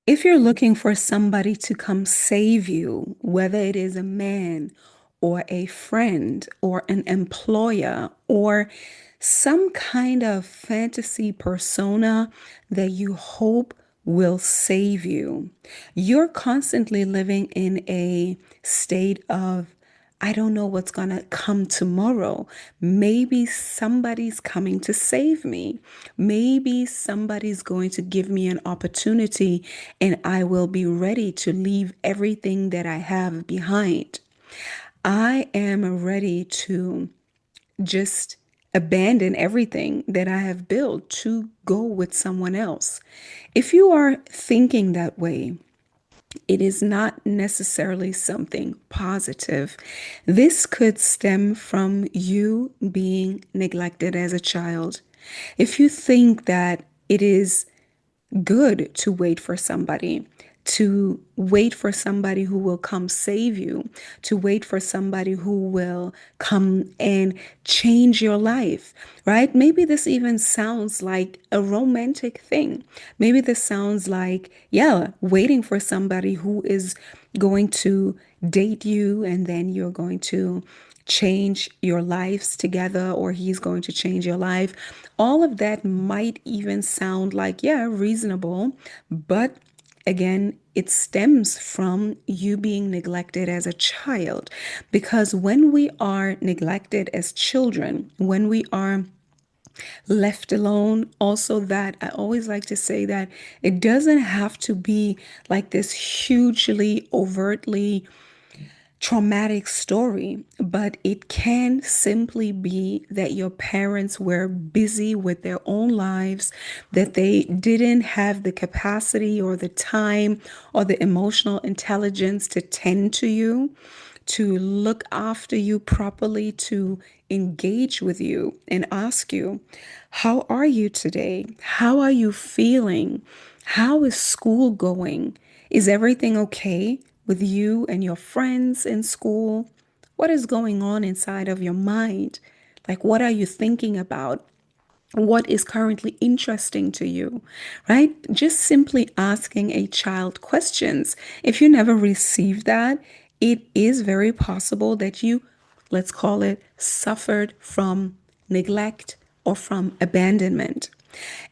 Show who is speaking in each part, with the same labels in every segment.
Speaker 1: If you're looking for somebody to come save you, whether it is a man or a friend or an employer or some kind of fantasy persona that you hope will save you, you're constantly living in a state of I don't know what's going to come tomorrow. Maybe somebody's coming to save me. Maybe somebody's going to give me an opportunity and I will be ready to leave everything that I have behind. I am ready to just abandon everything that I have built to go with someone else. If you are thinking that way, it is not necessarily something positive. This could stem from you being neglected as a child. If you think that it is good to wait for somebody who will come save you, to wait for somebody who will come and change your life, right? Maybe this even sounds like a romantic thing. Maybe this sounds like, yeah, waiting for somebody who is going to date you and then you're going to change your lives together or he's going to change your life. All of that might even sound like, yeah, reasonable, but again, it stems from you being neglected as a child. Because when we are neglected as children, when we are left alone, also that I always like to say that it doesn't have to be like this hugely overtly traumatic story, but it can simply be that your parents were busy with their own lives, that they didn't have the capacity or the time or the emotional intelligence to tend to you, to look after you properly, to engage with you and ask you, how are you today? How are you feeling? How is school going? Is everything okay with you and your friends in school? What is going on inside of your mind? Like, what are you thinking about? What is currently interesting to you, right? Just simply asking a child questions. If you never received that, it is very possible that you, let's call it, suffered from neglect or from abandonment.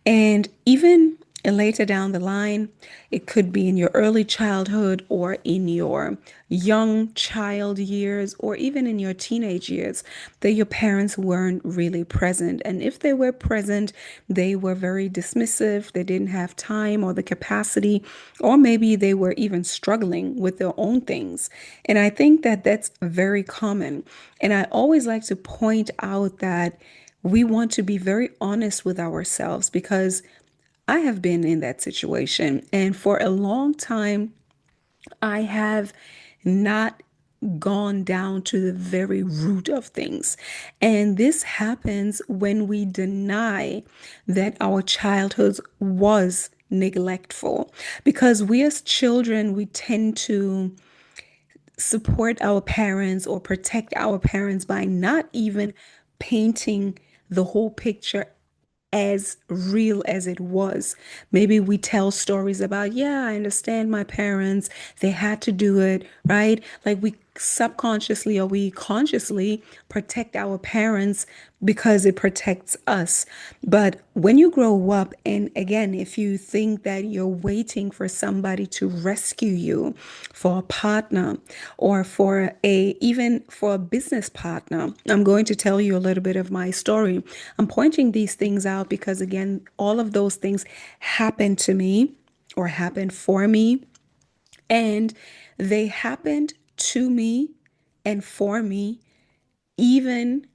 Speaker 1: And even later down the line, it could be in your early childhood or in your young child years or even in your teenage years that your parents weren't really present. And if they were present, they were very dismissive. They didn't have time or the capacity, or maybe they were even struggling with their own things. And I think that that's very common. And I always like to point out that we want to be very honest with ourselves because I have been in that situation. And for a long time, I have not gone down to the very root of things. And this happens when we deny that our childhood was neglectful. Because we as children, we tend to support our parents or protect our parents by not even painting the whole picture as real as it was. Maybe we tell stories about, yeah, I understand my parents, they had to do it, right? Like we subconsciously or we consciously protect our parents because it protects us. But when you grow up, and again, if you think that you're waiting for somebody to rescue you, for a partner or for even for a business partner, I'm going to tell you a little bit of my story. I'm pointing these things out because again, all of those things happened to me or happened for me, and they happened to me and for me even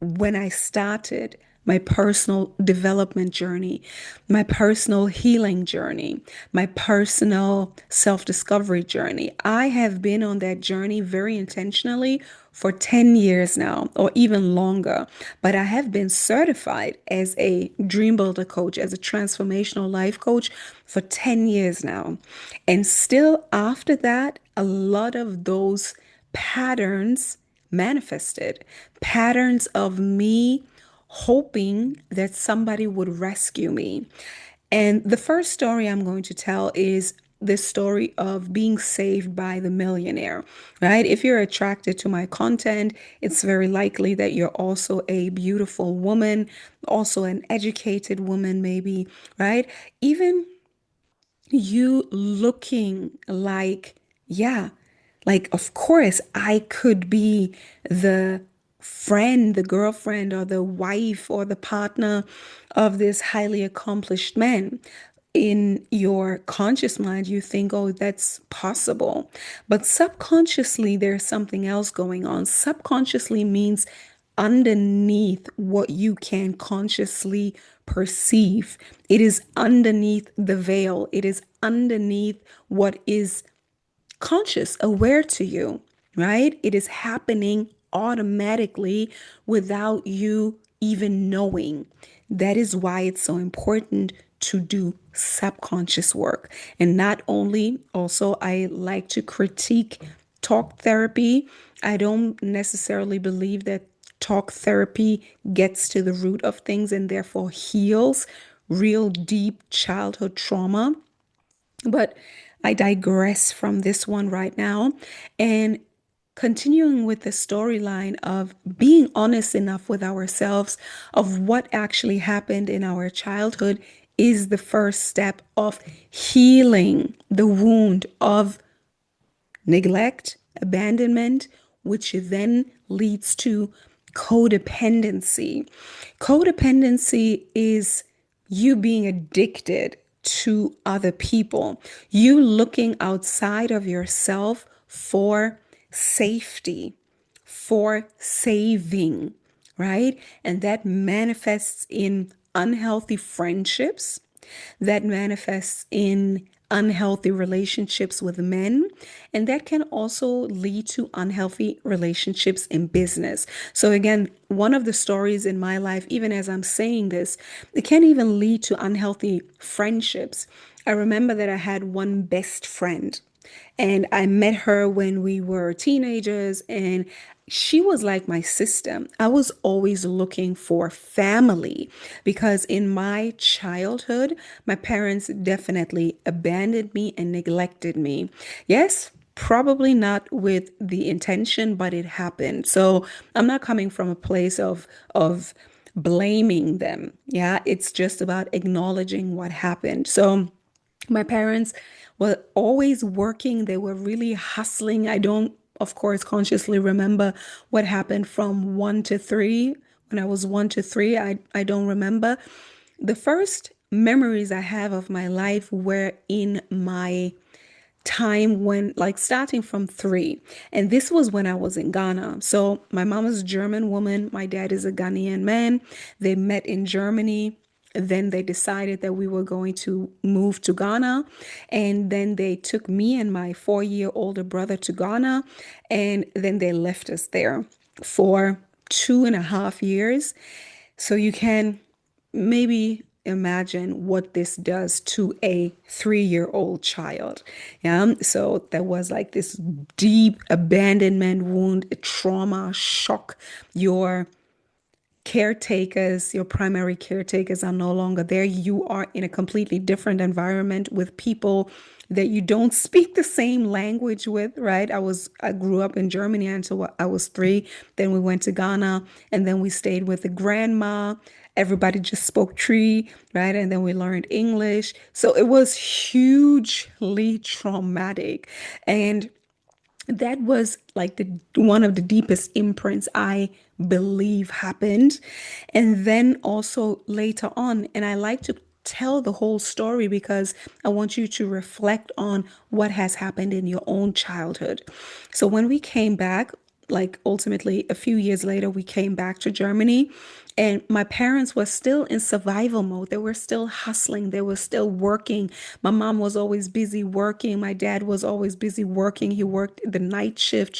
Speaker 1: when I started my personal development journey, my personal healing journey, my personal self discovery journey. I have been on that journey very intentionally for 10 years now, or even longer. But I have been certified as a dream builder coach, as a transformational life coach for 10 years now. And still, after that, a lot of those patterns manifested, patterns of me hoping that somebody would rescue me. And the first story I'm going to tell is this story of being saved by the millionaire, right? If you're attracted to my content, it's very likely that you're also a beautiful woman, also an educated woman, maybe, right? Even you looking like, yeah, like, of course, I could be the friend, the girlfriend, or the wife, or the partner of this highly accomplished man. In your conscious mind, you think, oh, that's possible. But subconsciously, there's something else going on. Subconsciously means underneath what you can consciously perceive. It is underneath the veil. It is underneath what is conscious, aware to you, right? It is happening automatically without you even knowing. That is why it's so important to do subconscious work. And not only, also, I like to critique talk therapy. I don't necessarily believe that talk therapy gets to the root of things and therefore heals real deep childhood trauma. But I digress from this one right now. And continuing with the storyline of being honest enough with ourselves of what actually happened in our childhood is the first step of healing the wound of neglect, abandonment, which then leads to codependency. Codependency is you being addicted to other people, you looking outside of yourself for safety, for saving, right? And that manifests in unhealthy friendships, that manifests in unhealthy relationships with men, and that can also lead to unhealthy relationships in business. So again, one of the stories in my life, even as I'm saying this, it can even lead to unhealthy friendships. I remember that I had one best friend, and I met her when we were teenagers, and she was like my sister. I was always looking for family because in my childhood, my parents definitely abandoned me and neglected me. Yes, probably not with the intention, but it happened. So I'm not coming from a place of blaming them. Yeah, it's just about acknowledging what happened. So my parents were always working. They were really hustling. I don't, of course, consciously remember what happened from 1 to 3. When I was 1 to 3, I don't remember. The first memories I have of my life were in my time when, like, starting from 3. And this was when I was in Ghana. So my mom is a German woman. My dad is a Ghanaian man. They met in Germany. Then they decided that we were going to move to Ghana. And then they took me and my 4 year older brother to Ghana. And then they left us there for 2.5 years. So you can maybe imagine what this does to a 3 year old child. Yeah. So there was like this deep abandonment wound, trauma, shock. Your caretakers, your primary caretakers are no longer there. You are in a completely different environment with people that you don't speak the same language with, right? I grew up in Germany until I was 3. Then we went to Ghana and then we stayed with the grandma. Everybody just spoke Tree, right? And then we learned English. So it was hugely traumatic. And that was like the one of the deepest imprints I believe happened. And then also later on, and I like to tell the whole story because I want you to reflect on what has happened in your own childhood. So when we came back, like ultimately a few years later, we came back to Germany, and my parents were still in survival mode. They were still hustling. They were still working. My mom was always busy working. My dad was always busy working. He worked the night shift,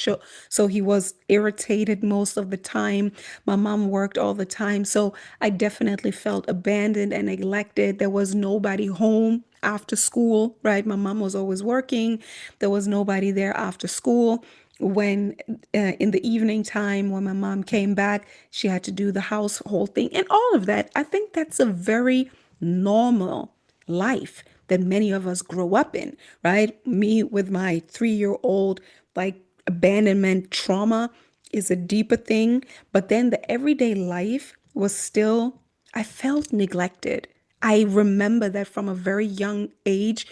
Speaker 1: so he was irritated most of the time. My mom worked all the time. So I definitely felt abandoned and neglected. There was nobody home after school, right? My mom was always working. There was nobody there after school. When in the evening time, when my mom came back, she had to do the household thing and all of that. I think that's a very normal life. that many of us grow up in, right? Me with my 3 year old, like abandonment trauma is a deeper thing. But then the everyday life was still, I felt neglected. I remember that from a very young age.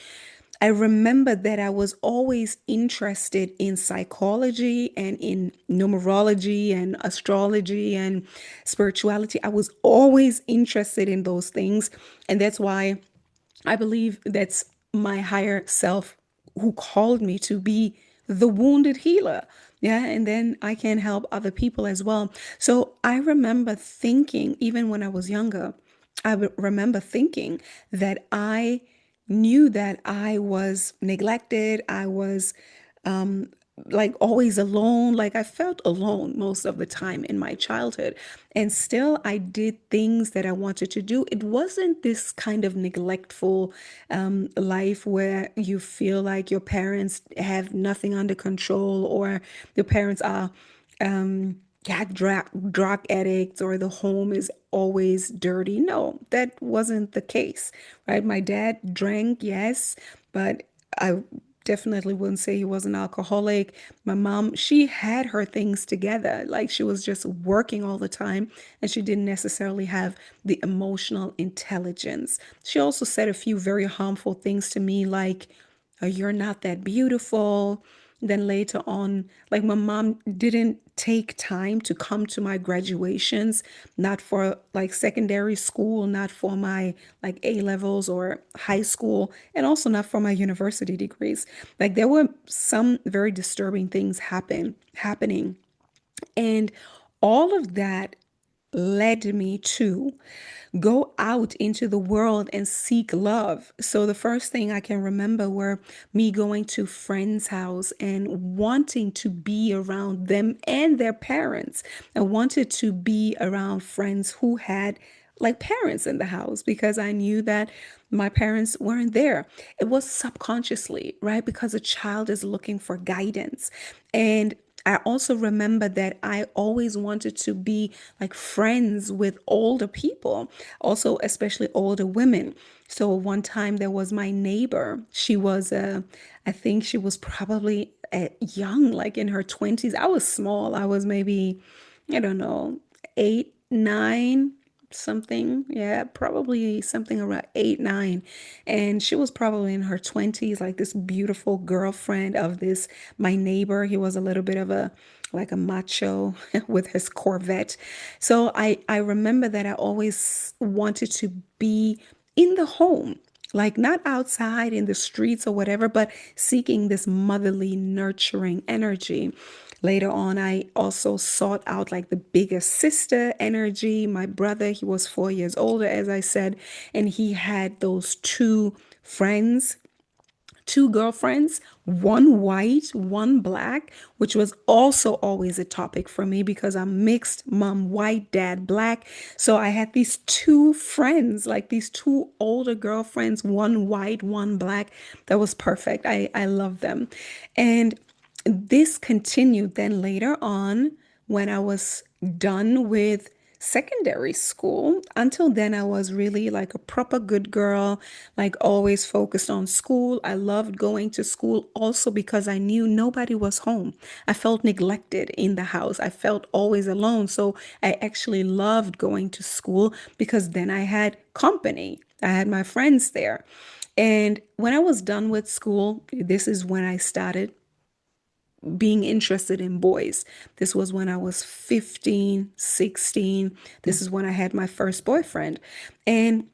Speaker 1: I remember that I was always interested in psychology and in numerology and astrology and spirituality. I was always interested in those things. And that's why I believe that's my higher self who called me to be the wounded healer. Yeah. And then I can help other people as well. So I remember thinking, even when I was younger, remember thinking that I knew that I was neglected. I was like always alone. Like I felt alone most of the time in my childhood. And still, I did things that I wanted to do. It wasn't this kind of neglectful life where you feel like your parents have nothing under control or your parents are yeah, drug addicts or the home is always dirty. No, that wasn't the case, right? My dad drank, yes, but I definitely wouldn't say he was an alcoholic. My mom, she had her things together. Like she was just working all the time and she didn't necessarily have the emotional intelligence. She also said a few very harmful things to me, like, you're not that beautiful. Then later on, like my mom didn't take time to come to my graduations, not for like secondary school, not for my like A levels or high school, and also not for my university degrees. Like there were some very disturbing things happening. And all of that led me to go out into the world and seek love. So the first thing I can remember were me going to friends' house and wanting to be around them and their parents. I wanted to be around friends who had like parents in the house because I knew that my parents weren't there. It was subconsciously, right? Because a child is looking for guidance. And I also remember that I always wanted to be like friends with older people, also, especially older women. So one time there was my neighbor. She was, I think she was probably young, like in her 20s. I was small. I was maybe, I don't know, 8, 9 something. Yeah, probably something around 8, 9. And she was probably in her 20s, like this beautiful girlfriend of this, my neighbor. He was a little bit of a, like a macho with his Corvette. So I remember that I always wanted to be in the home, like not outside in the streets or whatever, but seeking this motherly, nurturing energy. Later on, I also sought out like the bigger sister energy. My brother, he was 4 years older, as I said, and he had those friends two girlfriends, one white, one black, which was also always a topic for me because I'm mixed, mom white, dad black. So I had these two friends, like these two older girlfriends, one white, one black. That was perfect. I love them. And this continued then later on when I was done with secondary school. Until then, I was really like a proper good girl, like always focused on school. I loved going to school also because I knew nobody was home. I felt neglected in the house. I felt always alone. So I actually loved going to school because then I had company. I had my friends there. And when I was done with school, this is when I started being interested in boys. This was when I was 15, 16. This is when I had my first boyfriend. And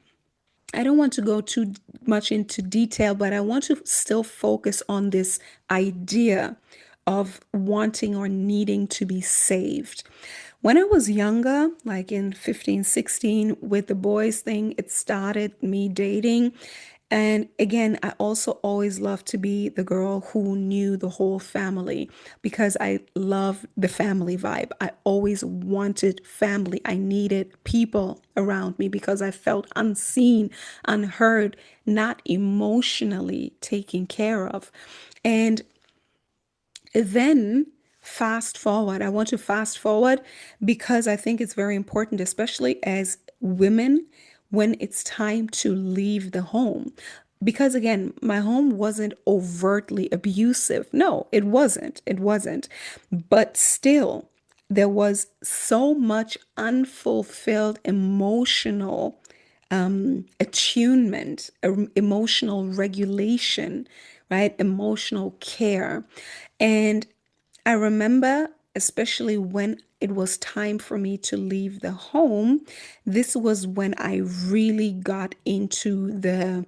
Speaker 1: I don't want to go too much into detail, but I want to still focus on this idea of wanting or needing to be saved. When I was younger, like in 15, 16, with the boys thing, it started me dating. And again, I also always loved to be the girl who knew the whole family because I love the family vibe. I always wanted family. I needed people around me because I felt unseen, unheard, not emotionally taken care of. And then fast forward, I want to fast forward because I think it's very important, especially as women, when it's time to leave the home. because again, my home wasn't overtly abusive. No, it wasn't. It wasn't. But still, there was so much unfulfilled emotional attunement, emotional regulation, right? Emotional care. And I remember, especially when it was time for me to leave the home, this was when I really got into the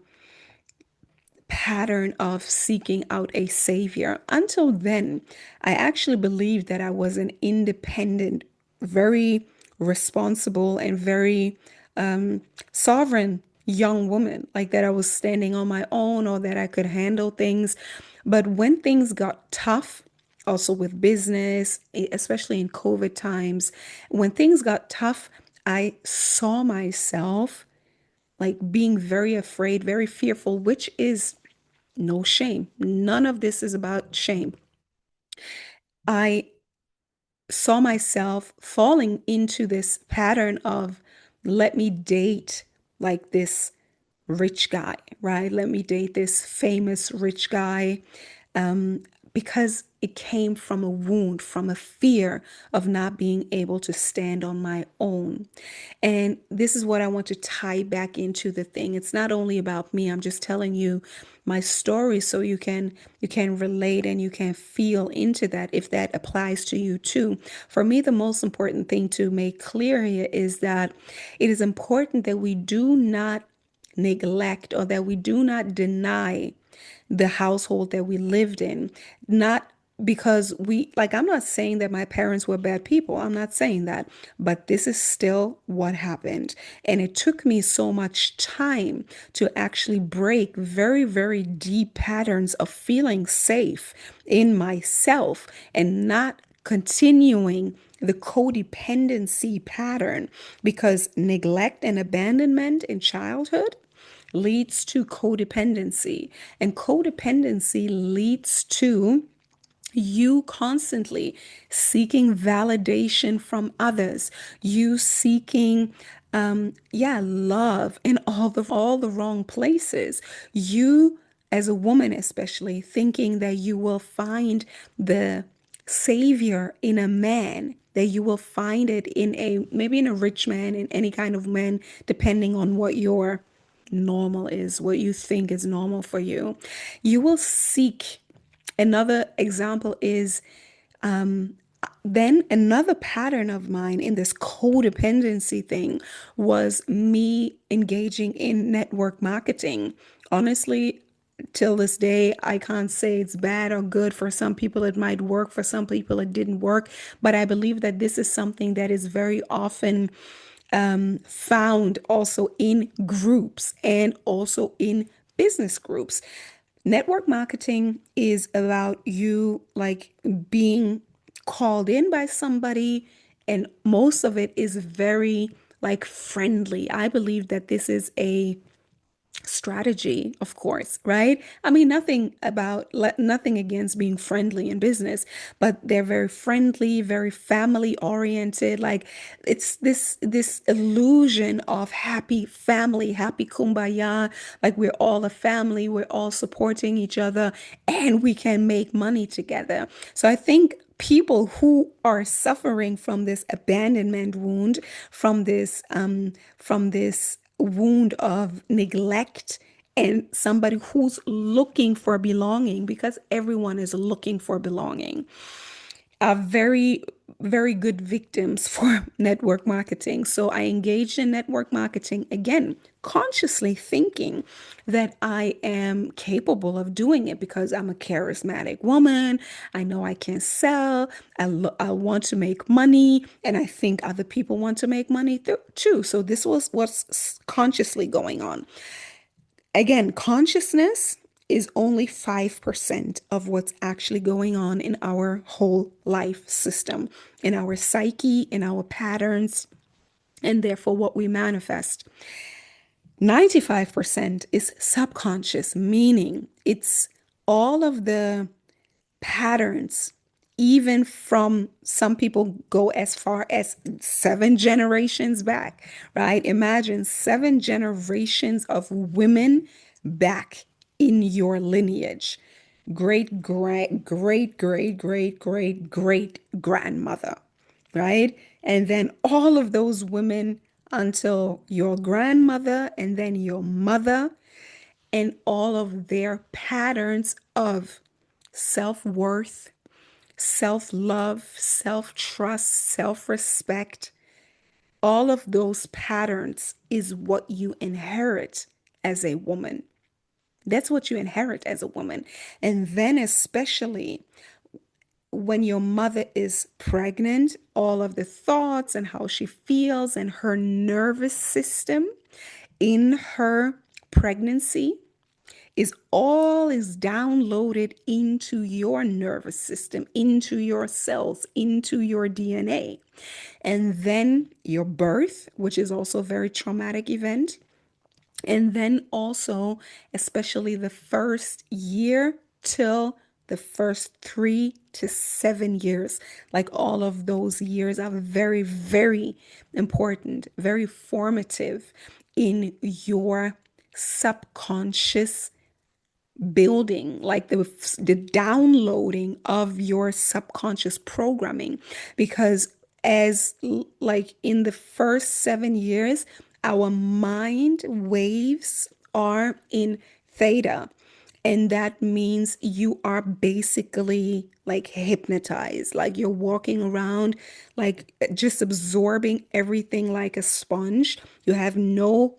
Speaker 1: pattern of seeking out a savior. Until then, I actually believed that I was an independent, very responsible, and very sovereign young woman, like that I was standing on my own or that I could handle things. But when things got tough, also with business, especially in COVID times, when things got tough, I saw myself like being very afraid, very fearful, which is no shame. None of this is about shame. I saw myself falling into this pattern of let me date like this rich guy, right? Let me date this famous rich guy, um, because it came from a wound, from a fear of not being able to stand on my own. And this is what I want to tie back into the thing. It's not only about me. I'm just telling you my story so you can relate and you can feel into that if that applies to you too. For me, the most important thing to make clear here is that it is important that we do not neglect or that we do not deny the household that we lived in. Not because I'm not saying that my parents were bad people. I'm not saying that. But this is still what happened. And it took me so much time to actually break very, very deep patterns of feeling safe in myself and not continuing the codependency pattern, because neglect and abandonment in childhood leads to codependency, and codependency leads to you constantly seeking validation from others, you seeking love in all the wrong places. You, as a woman especially, thinking that you will find the savior in a man, that you will find it in a maybe in a rich man, in any kind of man, depending on what your normal is, what you think is normal for you. You will seek. Another example is then another pattern of mine in this codependency thing was me engaging in network marketing. Honestly, till this day, I can't say it's bad or good. For some people, it might work. For some people, it didn't work. But I believe that this is something that is very often found also in groups and also in business groups. Network marketing is about you like being called in by somebody, and most of it is very like friendly. I believe that this is a strategy, of course, right? I mean, nothing against being friendly in business, but they're very friendly, very family oriented. Like it's this illusion of happy family, happy kumbaya, like we're all a family, we're all supporting each other, and we can make money together. So I think people who are suffering from this abandonment wound, from this wound of neglect, and somebody who's looking for belonging, because everyone is looking for belonging, are very, very good victims for network marketing. So I engaged in network marketing again, consciously thinking that I am capable of doing it because I'm a charismatic woman. I know I can sell. I want to make money, and I think other people want to make money too. So this was what's consciously going on. Again, consciousness is only 5% of what's actually going on in our whole life system, in our psyche, in our patterns, and therefore what we manifest. 95% is subconscious, meaning it's all of the patterns, even from some people go as far as 7 generations back, right? Imagine 7 generations of women back in your lineage. Great grandmother, right? And then all of those women until your grandmother and then your mother, and all of their patterns of self worth, self love, self trust, self respect. All of those patterns is what you inherit as a woman. That's what you inherit as a woman. And then, especially when your mother is pregnant, all of the thoughts and how she feels and her nervous system in her pregnancy is downloaded into your nervous system, into your cells, into your DNA. And then your birth, which is also a very traumatic event. And then also, especially the first year till the first 3 to 7 years, like all of those years are very, very important, very formative in your subconscious building, like the downloading of your subconscious programming. Because as like in the first 7 years, our mind waves are in theta, and that means you are basically like hypnotized, like you're walking around, like just absorbing everything like a sponge. You have no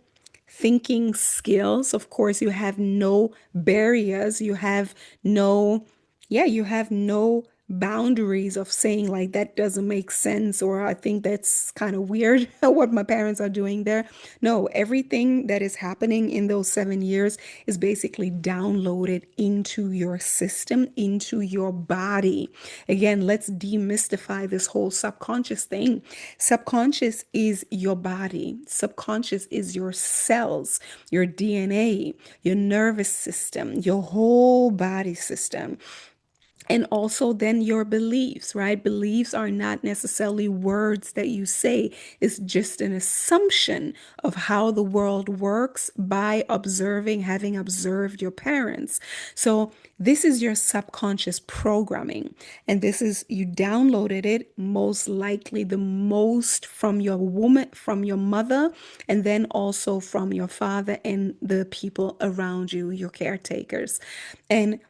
Speaker 1: thinking skills. Of course, you have no barriers. You have no, yeah, you have no boundaries of saying like that doesn't make sense, or I think that's kind of weird what my parents are doing there. No, everything that is happening in those 7 years is basically downloaded into your system, into your body. Again, let's demystify this whole subconscious thing. Subconscious is your body, subconscious is your cells, your DNA, your nervous system, your whole body system. And also then your beliefs, right? Beliefs are not necessarily words that you say. It's just an assumption of how the world works by observing, having observed your parents. So this is your subconscious programming. And this is, you downloaded it most likely the most from your woman, from your mother, and then also from your father and the people around you, your caretakers. And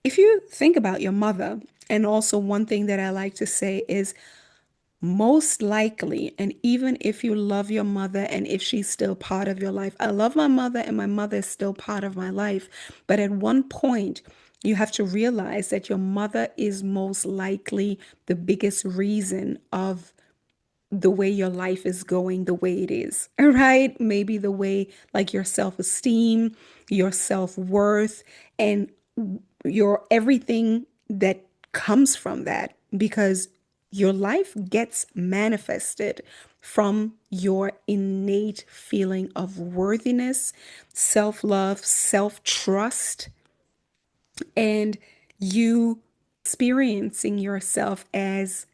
Speaker 1: if you think about your mother, and also one thing that I like to say is most likely, and even if you love your mother and if she's still part of your life, I love my mother and my mother is still part of my life. But at one point, you have to realize that your mother is most likely the biggest reason of the way your life is going the way it is, right? Maybe the way like your self-esteem, your self-worth, and your everything that comes from that, because your life gets manifested from your innate feeling of worthiness, self-love, self-trust, and you experiencing yourself as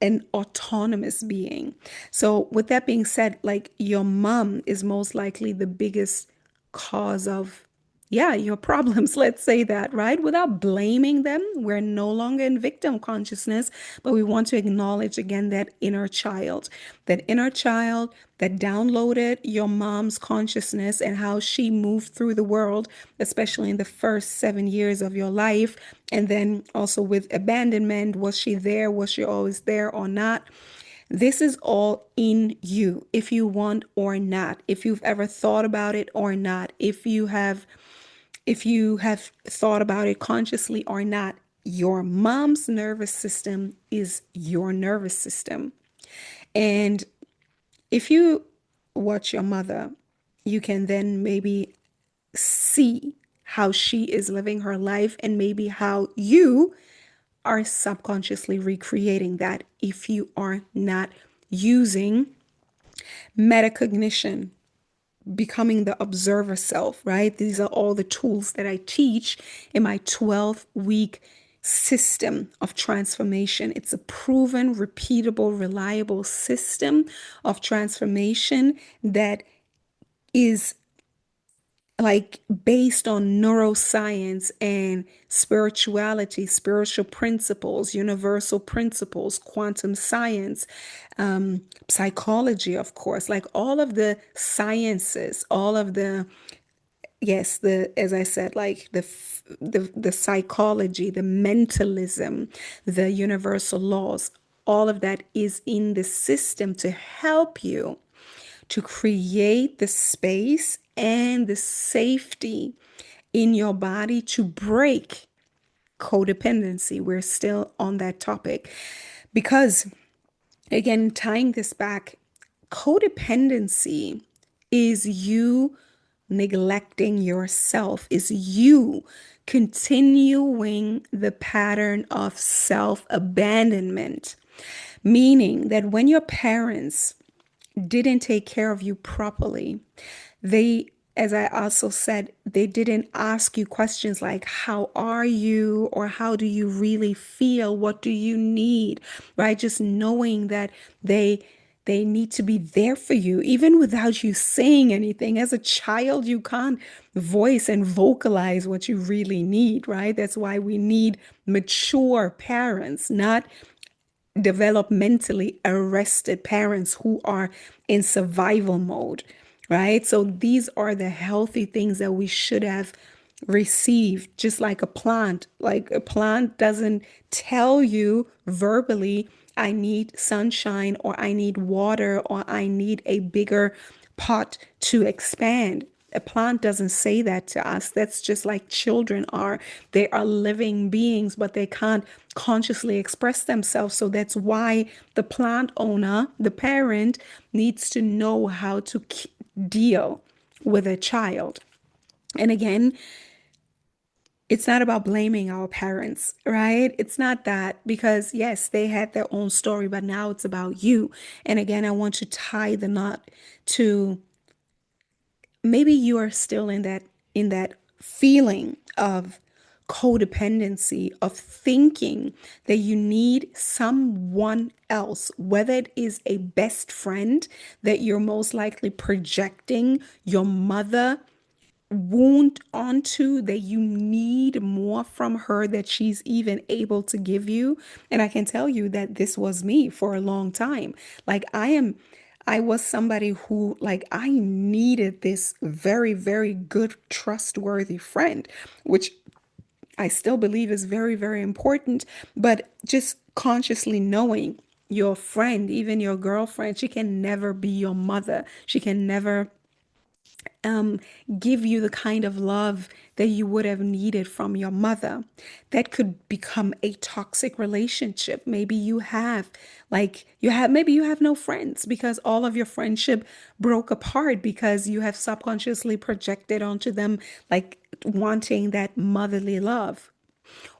Speaker 1: an autonomous being. So, with that being said, like your mom is most likely the biggest cause of, yeah, your problems. Let's say that, right? Without blaming them. We're no longer in victim consciousness, but we want to acknowledge again that inner child that downloaded your mom's consciousness and how she moved through the world, especially in the first 7 years of your life. And then also with abandonment, was she there? Was she always there or not? This is all in you, if you want or not, if you've ever thought about it or not, if you have thought about it consciously or not. Your mom's nervous system is your nervous system. And if you watch your mother, you can then maybe see how she is living her life and maybe how you are subconsciously recreating that if you are not using metacognition, becoming the observer self, right? These are all the tools that I teach in my 12-week system of transformation. It's a proven, repeatable, reliable system of transformation that is like based on neuroscience and spirituality, spiritual principles, universal principles, quantum science, psychology, of course, like all of the sciences, all of the, yes, the, as I said, like the psychology, the mentalism, the universal laws, all of that is in the system to help you to create the space and the safety in your body to break codependency. We're still on that topic because, again, tying this back, codependency is you neglecting yourself, is you continuing the pattern of self abandonment. Meaning that when your parents didn't take care of you properly. They, as I also said, they didn't ask you questions like, how are you? Or how do you really feel? What do you need? Right? Just knowing that they need to be there for you, even without you saying anything. As a child, you can't voice and vocalize what you really need, right? That's why we need mature parents, not developmentally arrested parents who are in survival mode, right? So these are the healthy things that we should have received, just like a plant. Like a plant doesn't tell you verbally, I need sunshine, or I need water, or I need a bigger pot to expand. A plant doesn't say that to us. That's just like children are. They are living beings, but they can't consciously express themselves. So that's why the plant owner, the parent, needs to know how to deal with a child. And again, it's not about blaming our parents, right? It's not that, because yes, they had their own story, but now it's about you. And again, I want to tie the knot to, maybe you are still in that feeling of codependency, of thinking that you need someone else, whether it is a best friend that you're most likely projecting your mother wound onto, that you need more from her that she's even able to give you. And I can tell you that this was me for a long time. Like I was somebody who, like, I needed this very, very good, trustworthy friend, which I still believe is very, very important. But just consciously knowing your friend, even your girlfriend, she can never be your mother. She can never um, give you the kind of love that you would have needed from your mother. That could become a toxic relationship. Maybe you have, maybe you have no friends because all of your friendship broke apart because you have subconsciously projected onto them, like, wanting that motherly love,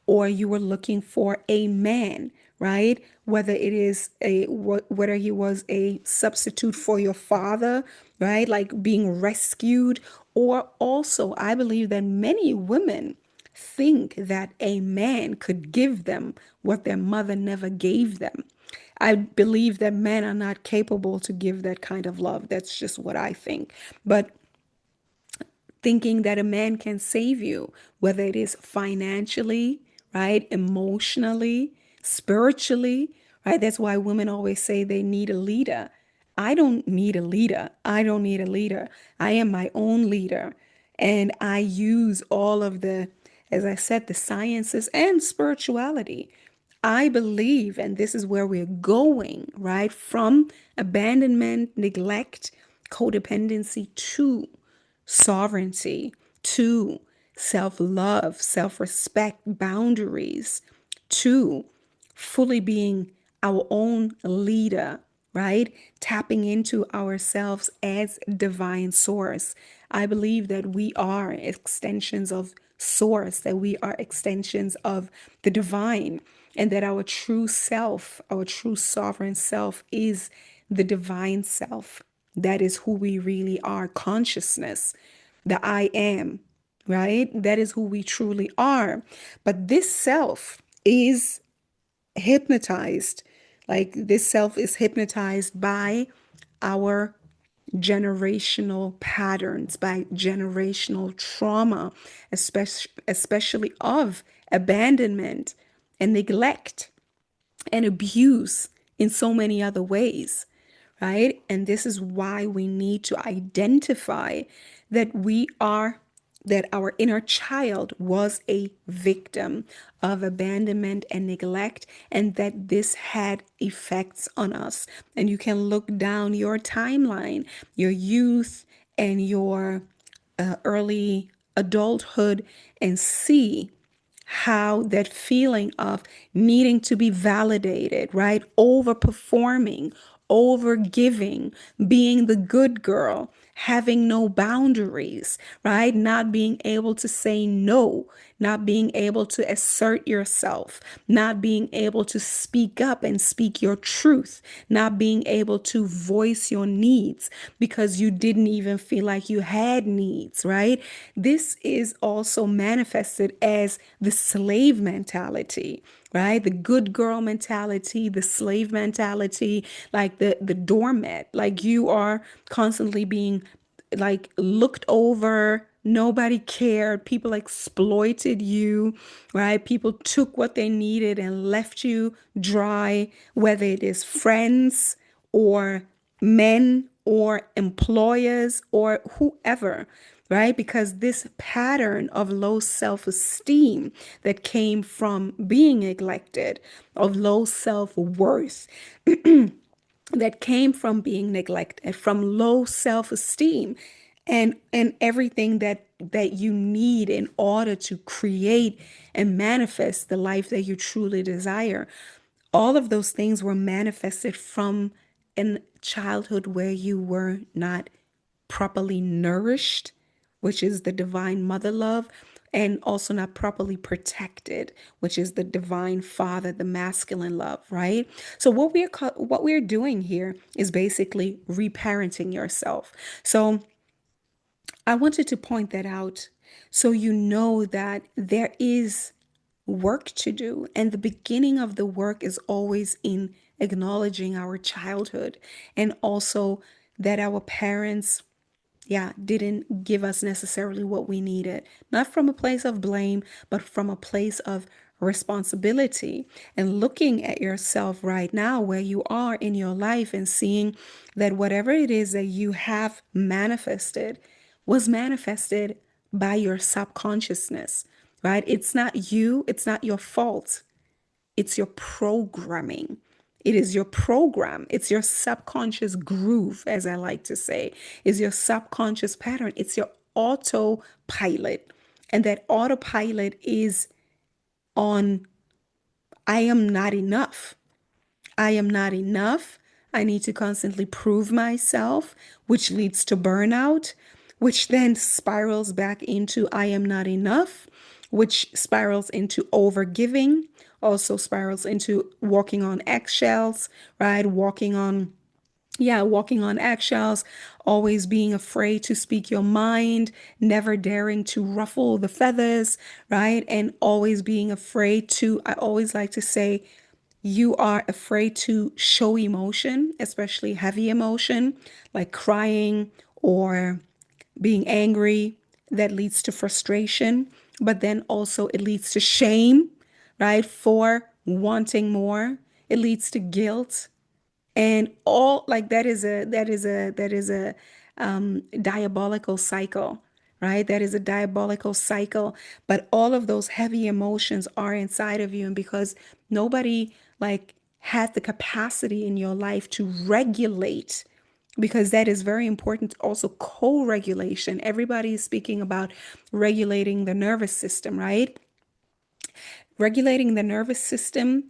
Speaker 1: or you were looking for a man, right? Whether it is whether he was a substitute for your father, right? Like being rescued, or also I believe that many women think that a man could give them what their mother never gave them. I believe that men are not capable to give that kind of love. That's just what I think. But thinking that a man can save you, whether it is financially, right, emotionally, spiritually, right? That's why women always say they need a leader. I don't need a leader. I don't need a leader. I am my own leader. And I use all of the, as I said, the sciences and spirituality. I believe, and this is where we're going, right? From abandonment, neglect, codependency to sovereignty, to self love, self respect, boundaries, to fully being our own leader, right? Tapping into ourselves as divine source. I believe that we are extensions of source, that we are extensions of the divine, and that our true self, our true sovereign self, is the divine self. That is who we really are. Consciousness, the I am, right? That is who we truly are. But this self is hypnotized. Like this self is hypnotized by our generational patterns, by generational trauma, especially of abandonment and neglect and abuse in so many other ways, right? And this is why we need to identify that that our inner child was a victim of abandonment and neglect, and that this had effects on us. And you can look down your timeline, your youth, and your early adulthood, and see how that feeling of needing to be validated, right? Overperforming, over giving, being the good girl, having no boundaries, right? Not being able to say no, not being able to assert yourself, not being able to speak up and speak your truth, not being able to voice your needs because you didn't even feel like you had needs, right? This is also manifested as the slave mentality, right? The good girl mentality, the slave mentality, like the doormat, like you are constantly being like looked over. Nobody cared. People exploited you, right? People took what they needed and left you dry, whether it is friends or men or employers or whoever, right? Because this pattern of low self esteem that came from being neglected, of low self worth, that came from being neglected, from low self-esteem, and everything that you need in order to create and manifest the life that you truly desire. All of those things were manifested from in childhood where you were not properly nourished, which is the divine mother love, and also not properly protected, which is the divine father, the masculine love, right? So what we're doing here is basically reparenting yourself. So I wanted to point that out so you know that there is work to do, and the beginning of the work is always in acknowledging our childhood, and also that our parents, yeah, didn't give us necessarily what we needed, not from a place of blame, but from a place of responsibility, and looking at yourself right now where you are in your life and seeing that whatever it is that you have manifested was manifested by your subconsciousness, right? It's not you, it's not your fault. It's your programming. It is your program. It's your subconscious groove, as I like to say, is your subconscious pattern. It's your autopilot. And that autopilot is on I am not enough. I am not enough. I need to constantly prove myself, which leads to burnout, which then spirals back into I am not enough, which spirals into overgiving, also spirals into walking on eggshells, right? Walking on eggshells, always being afraid to speak your mind, never daring to ruffle the feathers, right? And always being afraid to, I always like to say, you are afraid to show emotion, especially heavy emotion, like crying or being angry. That leads to frustration, but then also it leads to shame, right? For wanting more. It leads to guilt, and all like that is a diabolical cycle, right? That is a diabolical cycle. But all of those heavy emotions are inside of you, and because nobody like had the capacity in your life to regulate, because that is very important. Also, co-regulation. Everybody is speaking about regulating the nervous system, right? Regulating the nervous system.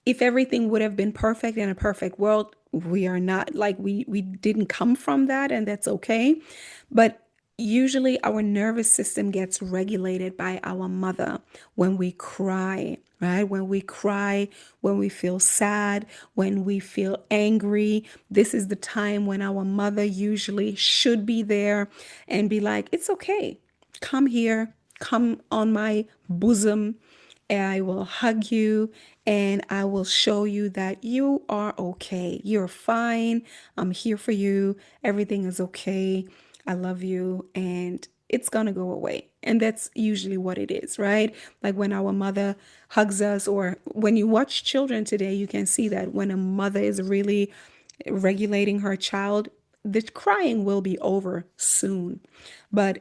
Speaker 1: If everything would have been perfect in a perfect world, we are not, like we didn't come from that, and that's okay. But usually our nervous system gets regulated by our mother when we cry, right? When we cry, when we feel sad, when we feel angry. This is the time when our mother usually should be there and be like, it's okay. Come here, come on my bosom, and I will hug you and I will show you that you are okay. You're fine. I'm here for you. Everything is okay. I love you and it's going to go away. And that's usually what it is, right? Like when our mother hugs us, or when you watch children today, you can see that when a mother is really regulating her child, the crying will be over soon. But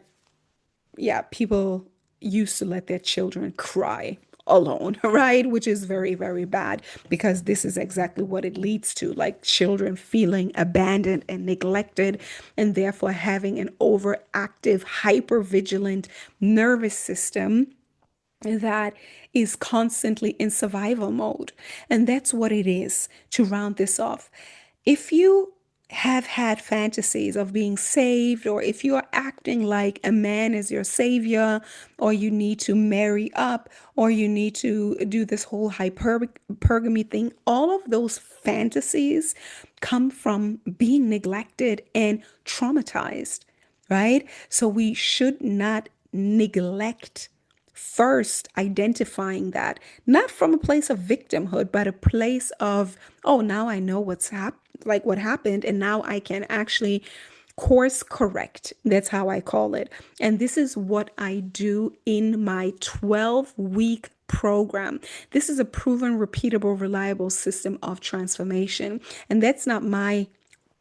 Speaker 1: yeah, people used to let their children cry alone, right? Which is very, very bad because this is exactly what it leads to, like children feeling abandoned and neglected, and therefore having an overactive, hyper vigilant nervous system that is constantly in survival mode. And that's what it is. To round this off, if you have had fantasies of being saved, or if you are acting like a man is your savior, or you need to marry up, or you need to do this whole hypergamy thing, all of those fantasies come from being neglected and traumatized, right? So we should not neglect first identifying that, not from a place of victimhood, but a place of, oh, now I know like what happened, and now I can actually course correct. That's how I call it. And this is what I do in my 12-week program. This is a proven, repeatable, reliable system of transformation. And that's not my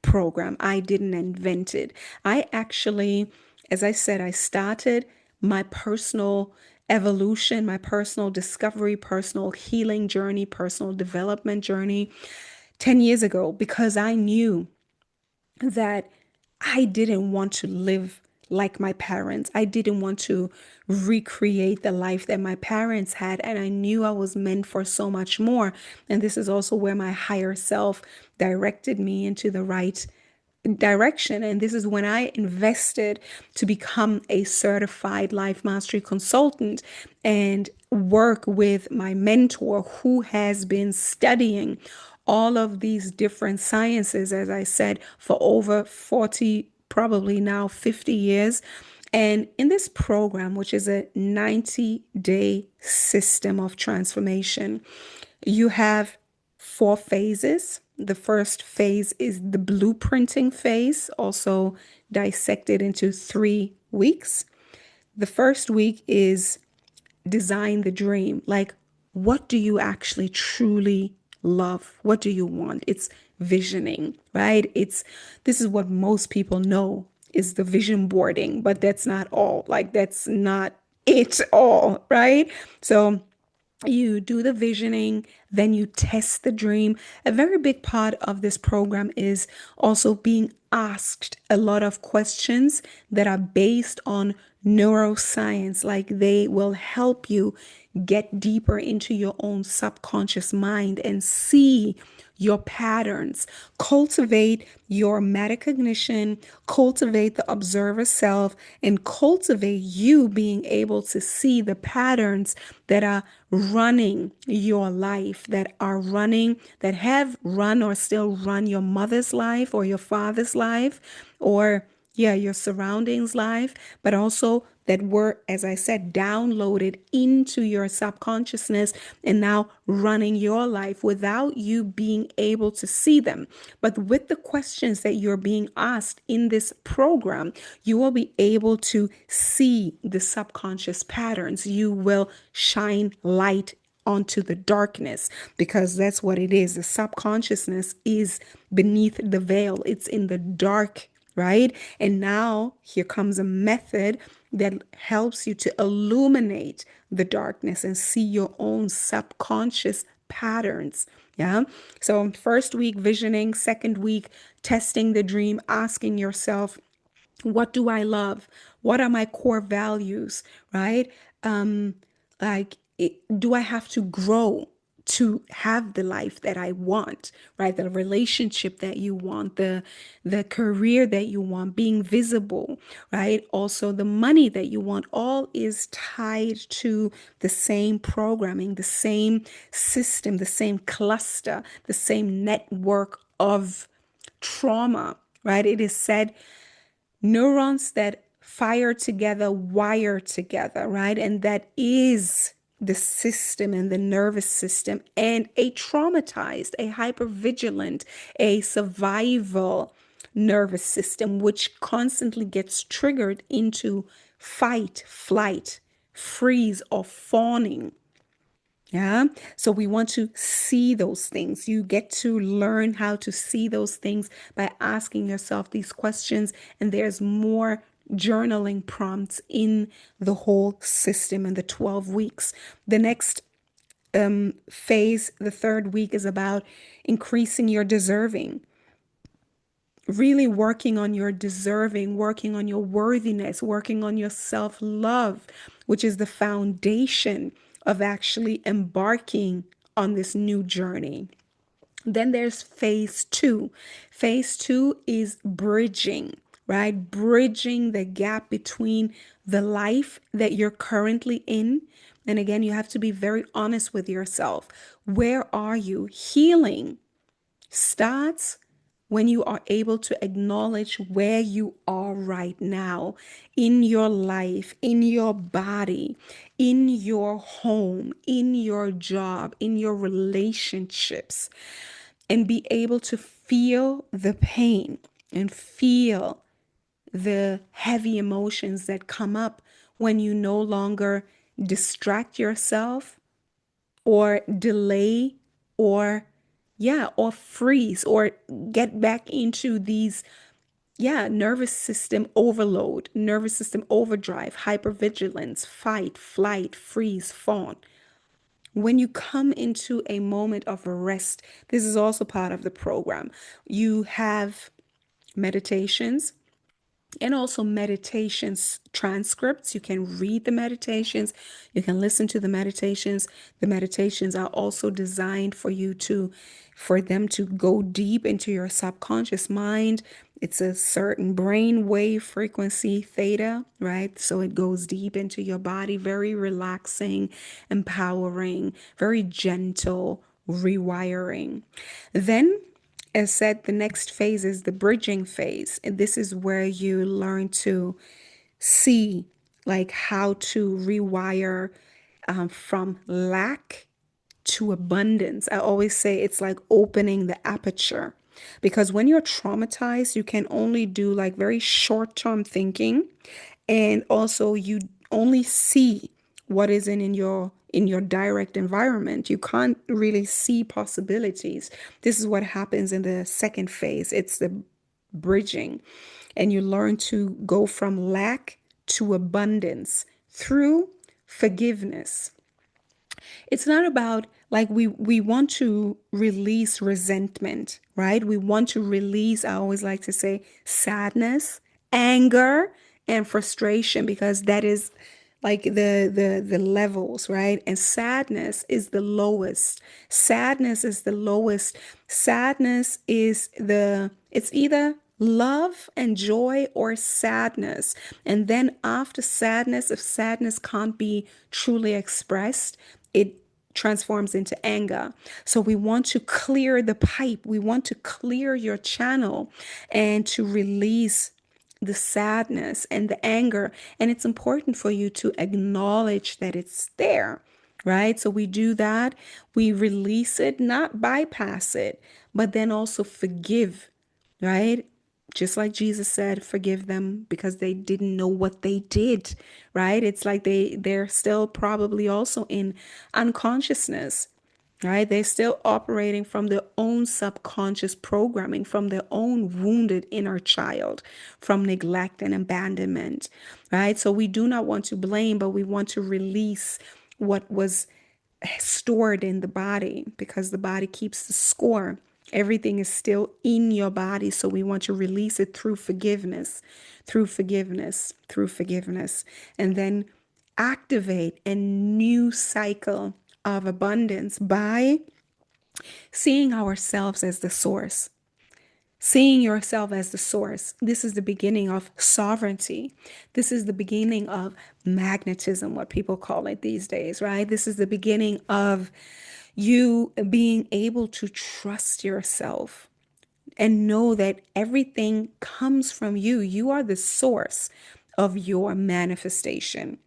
Speaker 1: program. I didn't invent it. I actually, as I said, I started my personal evolution, my personal discovery, personal healing journey, personal development journey 10 years ago because I knew that I didn't want to live like my parents. I didn't want to recreate the life that my parents had. And I knew I was meant for so much more. And this is also where my higher self directed me into the right direction. And this is when I invested to become a certified life mastery consultant and work with my mentor who has been studying all of these different sciences, as I said, for over 40, probably now 50 years. And in this program, which is a 90-day system of transformation, you have 4 phases. The first phase is the blueprinting phase, also dissected into 3 weeks. The first week is design the dream. Like, what do you actually truly love? What do you want? It's visioning, right? This is what most people know is the vision boarding, but that's not all. Like, that's not it all, right? So you do the visioning, then you test the dream. A very big part of this program is also being asked a lot of questions that are based on neuroscience. Like they will help you get deeper into your own subconscious mind and see your patterns, cultivate your metacognition, cultivate the observer self, and cultivate you being able to see the patterns that are running your life, that have run or still run your mother's life or your father's life, or yeah, your surroundings life, but also that were, as I said, downloaded into your subconsciousness and now running your life without you being able to see them. But with the questions that you're being asked in this program, you will be able to see the subconscious patterns. You will shine light onto the darkness, because that's what it is. The subconsciousness is beneath the veil, it's in the dark, right? And now here comes a method that helps you to illuminate the darkness and see your own subconscious patterns. Yeah. So, first week, visioning, second week, testing the dream, asking yourself, what do I love? What are my core values? Right? Like, do I have to grow to have the life that I want, right? The relationship that you want, the career that you want, being visible, right? Also the money that you want, all is tied to the same programming, the same system, the same cluster, the same network of trauma, right? It is said neurons that fire together wire together, right? And that is the system and the nervous system, and a traumatized, a hypervigilant, a survival nervous system, which constantly gets triggered into fight, flight, freeze, or fawning. Yeah. So we want to see those things. You get to learn how to see those things by asking yourself these questions. And there's more journaling prompts in the whole system in the 12 weeks. The next phase, the third week, is about increasing your deserving, really working on your deserving, working on your worthiness, working on your self love, which is the foundation of actually embarking on this new journey. Then there's phase two. Phase two is bridging, right? Bridging the gap between the life that you're currently in. And again, you have to be very honest with yourself. Where are you? Healing starts when you are able to acknowledge where you are right now in your life, in your body, in your home, in your job, in your relationships, and be able to feel the pain and feel the heavy emotions that come up when you no longer distract yourself or delay or or freeze or get back into these nervous system overload, nervous system overdrive, hypervigilance, fight, flight, freeze, fawn. When you come into a moment of rest, this is also part of the program. You have meditations and also meditations transcripts. You can read the meditations, you can listen to the meditations. The meditations are also designed for them to go deep into your subconscious mind. It's a certain brain wave frequency, theta, right? So it goes deep into your body, very relaxing, empowering, very gentle, rewiring. Then, as said, the next phase is the bridging phase. And this is where you learn to see like how to rewire from lack to abundance. I always say it's like opening the aperture, because when you're traumatized, you can only do like very short term thinking, and also you only see what is in your direct environment. You can't really see possibilities. This is what happens in the second phase. It's the bridging, and you learn to go from lack to abundance through forgiveness. It's not about like we want to release resentment, right? We want to release, I always like to say, sadness, anger, and frustration, because that is like the levels, right? And sadness is the lowest. Sadness is the lowest. Sadness is it's either love and joy or sadness. And then after sadness, if sadness can't be truly expressed, it transforms into anger. So we want to clear the pipe. We want to clear your channel and to release the sadness and the anger. And it's important for you to acknowledge that it's there, right? So we do that. We release it, not bypass it, but then also forgive, right? Just like Jesus said, forgive them because they didn't know what they did, right? It's like they're still probably also in unconsciousness, right? They're still operating from their own subconscious programming, from their own wounded inner child, from neglect and abandonment, right? So we do not want to blame, but we want to release what was stored in the body, because the body keeps the score. Everything is still in your body. So we want to release it through forgiveness, through forgiveness, through forgiveness, and then activate a new cycle of abundance by seeing ourselves as the source. Seeing yourself as the source. This is the beginning of sovereignty. This is the beginning of magnetism, what people call it these days, right? This is the beginning of you being able to trust yourself and know that everything comes from you. You are the source of your manifestation.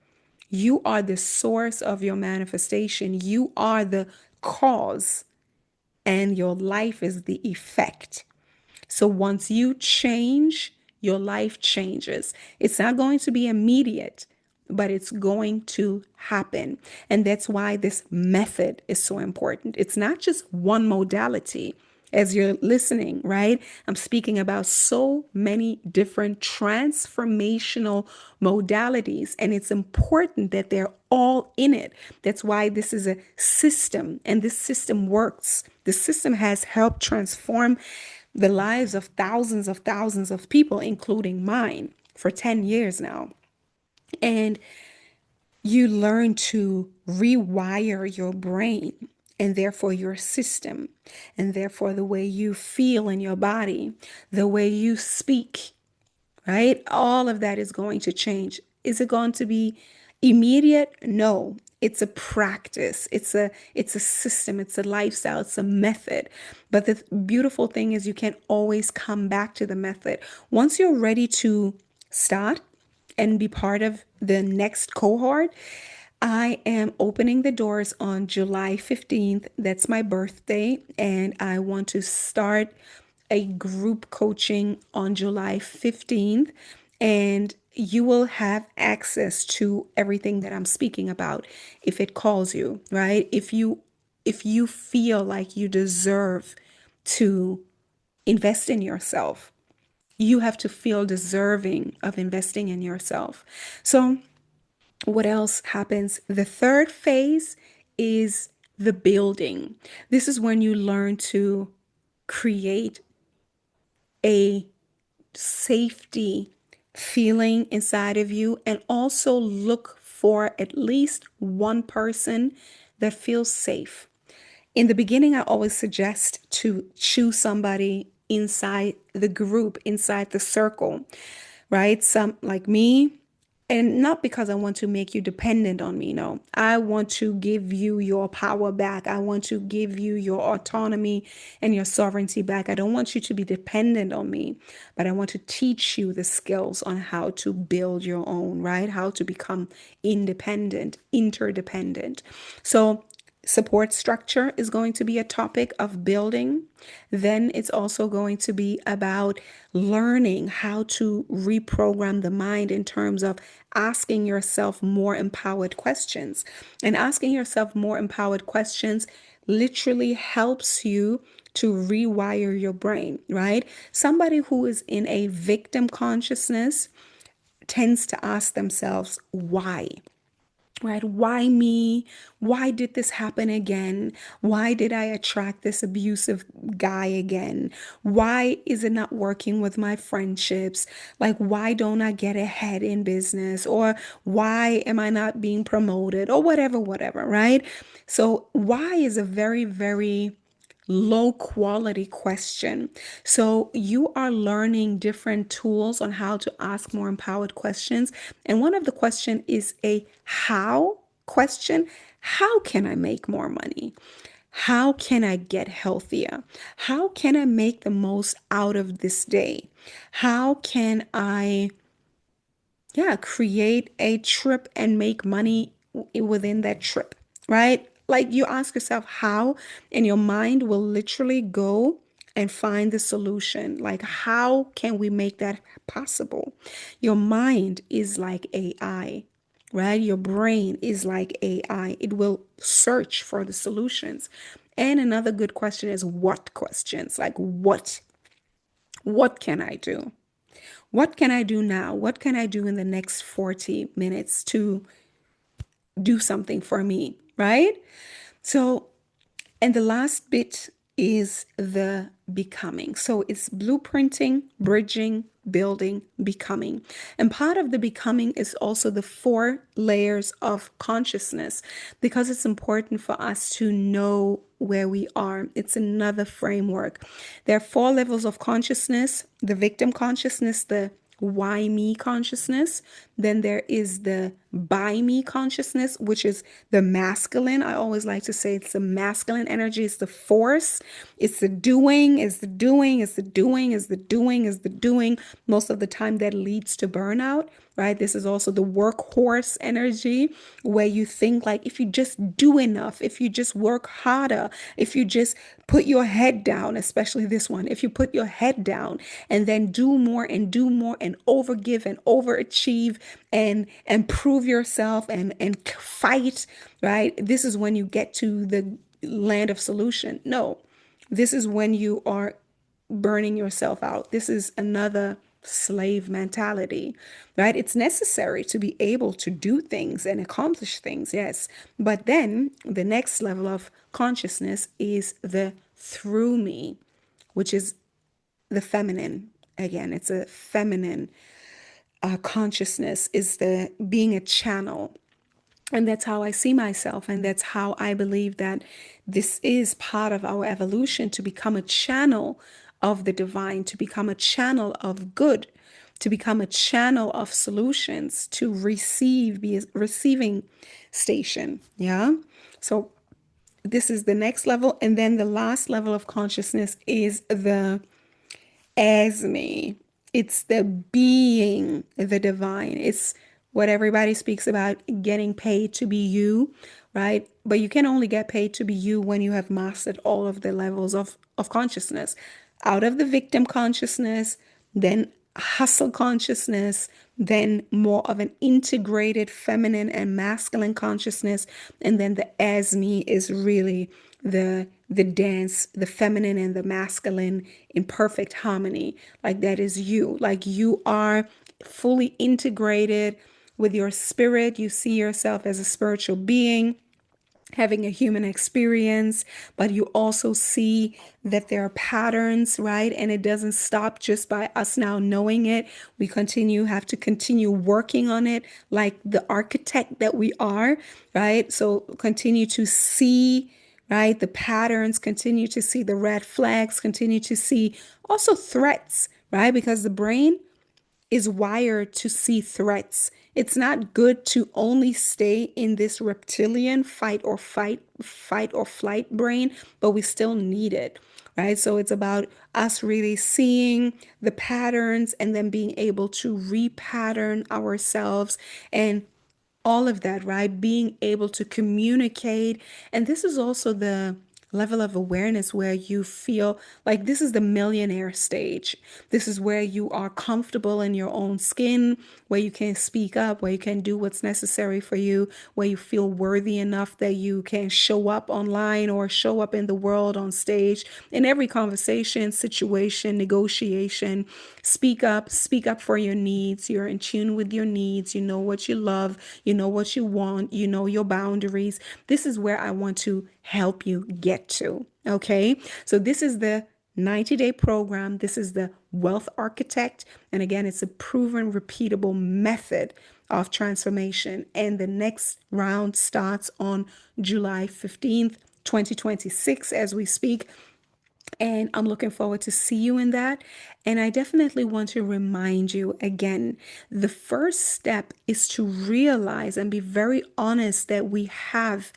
Speaker 1: You are the source of your manifestation. You are the cause, and your life is the effect. So once you change, your life changes. It's not going to be immediate, but it's going to happen. And that's why this method is so important. It's not just one modality. As you're listening, right? I'm speaking about so many different transformational modalities, and it's important that they're all in it. That's why this is a system, and this system works. The system has helped transform the lives of thousands of people, including mine, for 10 years now. And you learn to rewire your brain and therefore your system, and therefore the way you feel in your body, the way you speak, right? All of that is going to change. Is it going to be immediate? No. It's a practice. It's a system, it's a lifestyle, it's a method. But the beautiful thing is you can always come back to the method. Once you're ready to start and be part of the next cohort, I am opening the doors on July 15th. That's my birthday. And I want to start a group coaching on July 15th. And you will have access to everything that I'm speaking about if it calls you, right? If you feel like you deserve to invest in yourself, you have to feel deserving of investing in yourself. So what else happens? The third phase is the building. This is when you learn to create a safety feeling inside of you, and also look for at least one person that feels safe. In the beginning, I always suggest to choose somebody inside the group, inside the circle, right? Some like me, and not because I want to make you dependent on me. No, I want to give you your power back. I want to give you your autonomy and your sovereignty back. I don't want you to be dependent on me, but I want to teach you the skills on how to build your own, right? How to become independent, interdependent. So support structure is going to be a topic of building. Then it's also going to be about learning how to reprogram the mind in terms of asking yourself more empowered questions. And asking yourself more empowered questions literally helps you to rewire your brain, right? Somebody who is in a victim consciousness tends to ask themselves, why? Right? Why me? Why did this happen again? Why did I attract this abusive guy again? Why is it not working with my friendships? Like, why don't I get ahead in business? Or why am I not being promoted? Or whatever, right? So, why is a very, very low quality question. So you are learning different tools on how to ask more empowered questions. And one of the question is a how question. How can I make more money? How can I get healthier? How can I make the most out of this day? How can I create a trip and make money within that trip, right? Like you ask yourself how, and your mind will literally go and find the solution. Like, how can we make that possible? Your mind is like AI, right? Your brain is like AI. It will search for the solutions. And another good question is what questions? Like what can I do? What can I do now? What can I do in the next 40 minutes to do something for me, right? So, and the last bit is the becoming. So it's blueprinting, bridging, building, becoming. And part of the becoming is also the 4 layers of consciousness, because it's important for us to know where we are. It's another framework. There are 4 levels of consciousness: the victim consciousness, the why me consciousness. Then there is the by me consciousness, which is the masculine. I always like to say it's the masculine energy, it's the force, it's the doing, it's the doing, it's the doing, it's the doing, it's the doing. Most of the time that leads to burnout, right? This is also the workhorse energy where you think like if you just do enough, if you just work harder, if you just put your head down, especially this one, if you put your head down and then do more and overgive and overachieve and prove yourself and fight, right? This is when you get to the land of solution. No, this is when you are burning yourself out. This is another slave mentality, right? It's necessary to be able to do things and accomplish things, yes. But then the next level of consciousness is the through me, which is the feminine. Again, it's a feminine consciousness, is the being a channel. And that's how I see myself. And that's how I believe that this is part of our evolution to become a channel of the divine, to become a channel of good, to become a channel of solutions, to receive, be a receiving station. Yeah. So this is the next level. And then the last level of consciousness is the as me. It's the being the divine. It's what everybody speaks about getting paid to be you, right? But you can only get paid to be you when you have mastered all of the levels of consciousness. Out of the victim consciousness, then hustle consciousness, then more of an integrated feminine and masculine consciousness, and then the as me is really the dance, the feminine and the masculine in perfect harmony. Like that is you. Like you are fully integrated with your spirit. You see yourself as a spiritual being having a human experience, but you also see that there are patterns, right? And it doesn't stop just by us now knowing it. We have to continue working on it like the architect that we are, right? So continue to see, right, the patterns, continue to see the red flags, continue to see also threats, right? Because the brain is wired to see threats. It's not good to only stay in this reptilian fight or flight brain, but we still need it, right? So it's about us really seeing the patterns and then being able to repattern ourselves and all of that, right? Being able to communicate. And this is also the level of awareness where you feel like this is the millionaire stage. This is where you are comfortable in your own skin, where you can speak up, where you can do what's necessary for you, where you feel worthy enough that you can show up online or show up in the world on stage in every conversation, situation, negotiation. Speak up for your needs. You're in tune with your needs. You know what you love. You know what you want. You know your boundaries. This is where I want to help you get to. Okay. So this is the 90-day program. This is the Wealth Architect. And again, it's a proven, repeatable method of transformation. And the next round starts on July 15th, 2026, as we speak. And I'm looking forward to see you in that. And I definitely want to remind you again, the first step is to realize and be very honest that we have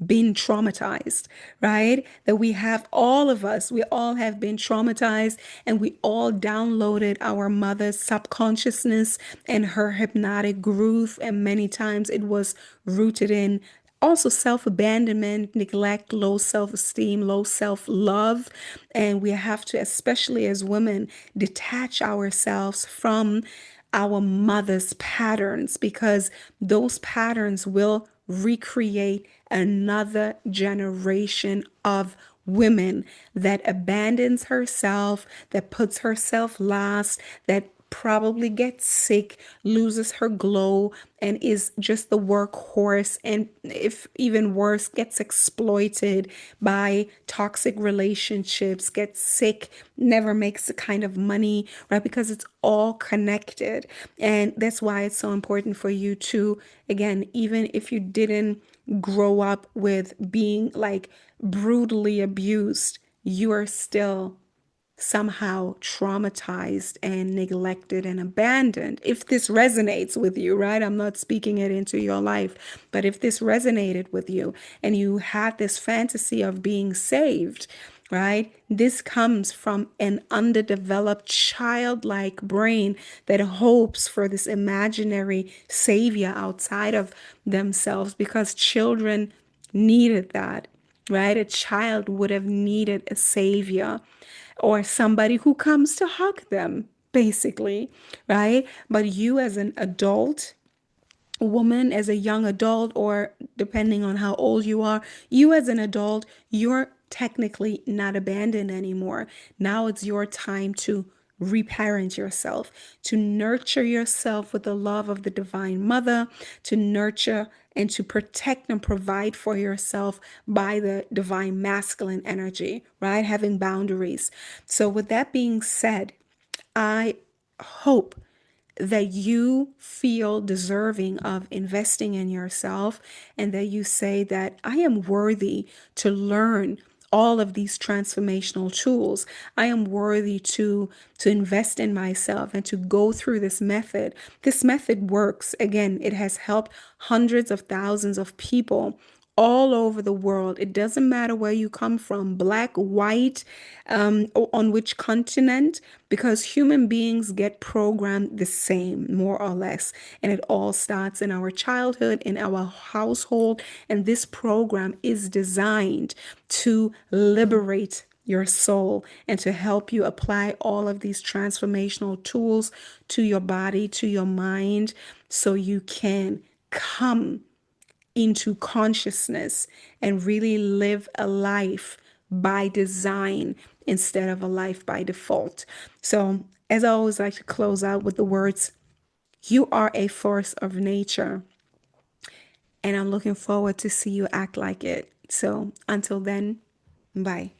Speaker 1: been traumatized, right? That we have all of us, we all have been traumatized and we all downloaded our mother's subconsciousness and her hypnotic groove. And many times it was rooted in also self-abandonment, neglect, low self-esteem, low self-love. And we have to, especially as women, detach ourselves from our mother's patterns because those patterns will recreate another generation of women that abandons herself, that puts herself last, that probably gets sick, loses her glow, and is just the workhorse. And if even worse, gets exploited by toxic relationships, gets sick, never makes the kind of money, right? Because it's all connected. And that's why it's so important for you to, again, even if you didn't grow up with being like brutally abused, you are still somehow traumatized and neglected and abandoned. If this resonates with you, right? I'm not speaking it into your life, but if this resonated with you and you had this fantasy of being saved, right? This comes from an underdeveloped childlike brain that hopes for this imaginary savior outside of themselves because children needed that, right? A child would have needed a savior or somebody who comes to hug them, basically, right? But you, as an adult, woman, as a young adult, or depending on how old you are, you as an adult, you're technically not abandoned anymore. Now it's your time to reparent yourself, to nurture yourself with the love of the Divine Mother, to nurture and to protect and provide for yourself by the Divine Masculine energy, right? Having boundaries. So, with that being said, I hope that you feel deserving of investing in yourself and that you say that I am worthy to learn all of these transformational tools. I am worthy to invest in myself and to go through this method. This method works. Again, it has helped hundreds of thousands of people all over the world. It doesn't matter where you come from, black, white, or on which continent, because human beings get programmed the same, more or less. And it all starts in our childhood, in our household. And this program is designed to liberate your soul and to help you apply all of these transformational tools to your body, to your mind, so you can come into consciousness and really live a life by design instead of a life by default. So, as I always like to close out with the words, you are a force of nature, and I'm looking forward to see you act like it. So, until then, bye.